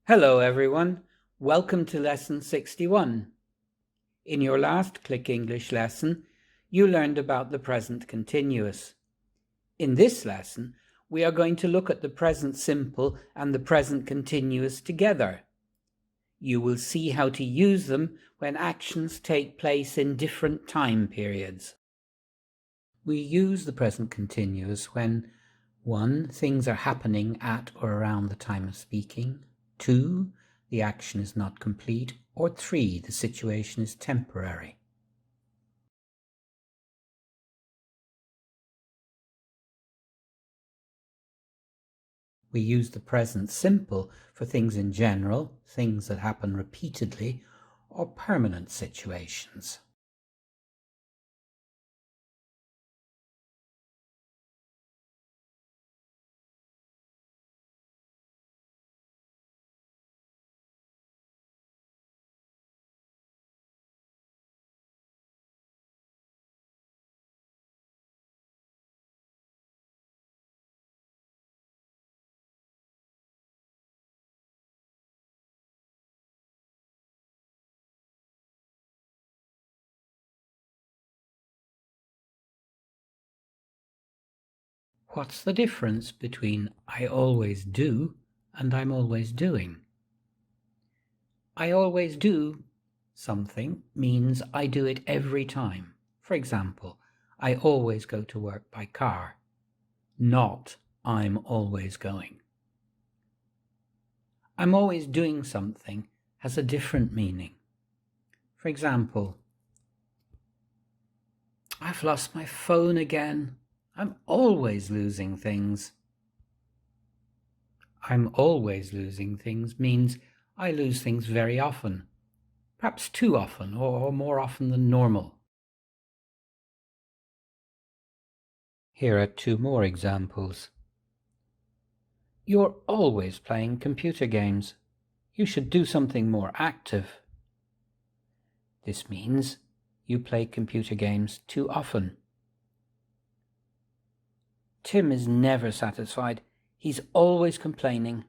Hello everyone, welcome to lesson 61. In your last Click English lesson, you learned about the present continuous. In this lesson, we are going to look at the present simple and the present continuous together. You will see how to use them when actions take place in different time periods. We use the present continuous when 1. Things are happening at or around the time of speaking. 2. The action is not complete. Or 3. The situation is temporary. We use the present simple for things in general, things that happen repeatedly, or permanent situations. What's the difference between I always do and I'm always doing? I always do something means I do it every time. For example, I always go to work by car, not I'm always going. I'm always doing something has a different meaning. For example, I've lost my phone again. I'm always losing things. I'm always losing things means I lose things very often, perhaps too often or more often than normal. Here are 2 more examples. You're always playing computer games. You should do something more active. This means you play computer games too often. Tim is never satisfied. He's always complaining.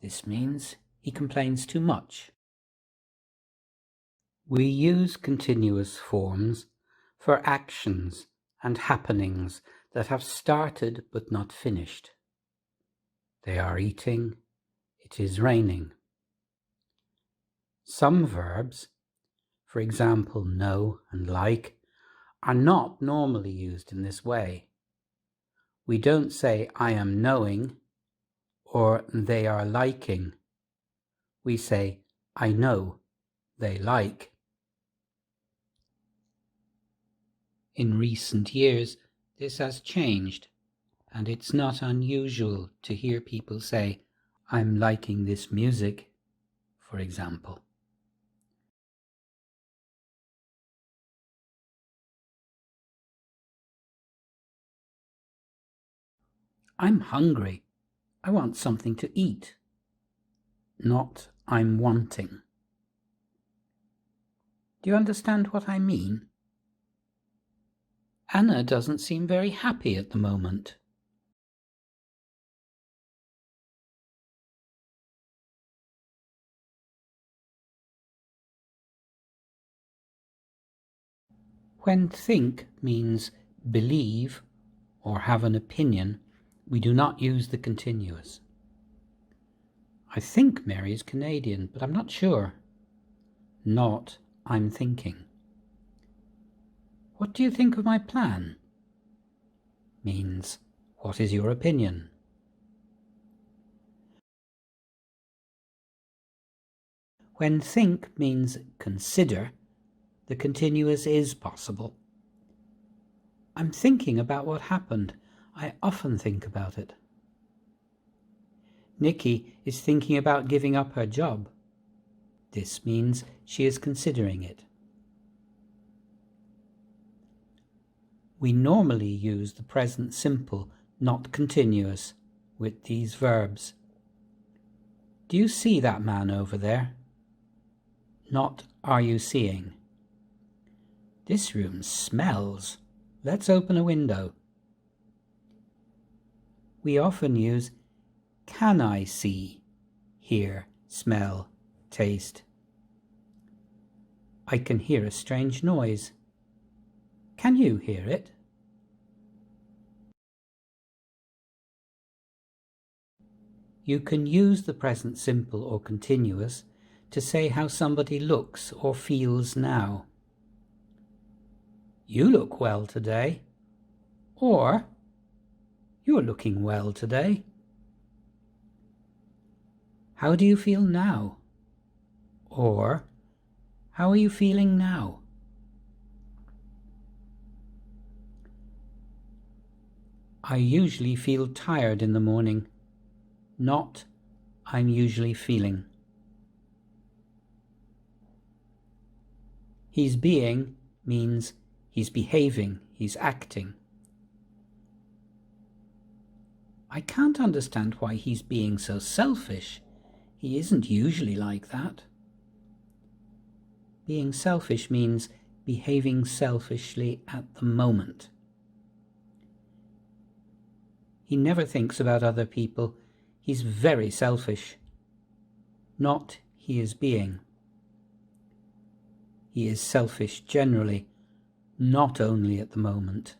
This means he complains too much. We use continuous forms for actions and happenings that have started but not finished. They are eating. It is raining. Some verbs, for example, know and like, are not normally used in this way. We don't say I am knowing or they are liking. We say I know, they like. In recent years, this has changed, and it's not unusual to hear people say, I'm liking this music, for example. I'm hungry. I want something to eat. Not I'm wanting. Do you understand what I mean? Anna doesn't seem very happy at the moment. When think means believe or have an opinion, we do not use the continuous. I think Mary is Canadian, but I'm not sure. Not I'm thinking. What do you think of my plan? Means what is your opinion? When think means consider, the continuous is possible. I'm thinking about what happened. I often think about it. Nikki is thinking about giving up her job. This means she is considering it. We normally use the present simple, not continuous, with these verbs. Do you see that man over there? Not are you seeing? This room smells. Let's open a window. We often use can I see, hear, smell, taste. I can hear a strange noise. Can you hear it? You can use the present simple or continuous to say how somebody looks or feels now. You look well today, or you're looking well today. How do you feel now? Or how are you feeling now? I usually feel tired in the morning, not I'm usually feeling. He's being means he's behaving, he's acting. I can't understand why he's being so selfish. He isn't usually like that. Being selfish means behaving selfishly at the moment. He never thinks about other people. He's very selfish. Not he is being. He is selfish generally, not only at the moment.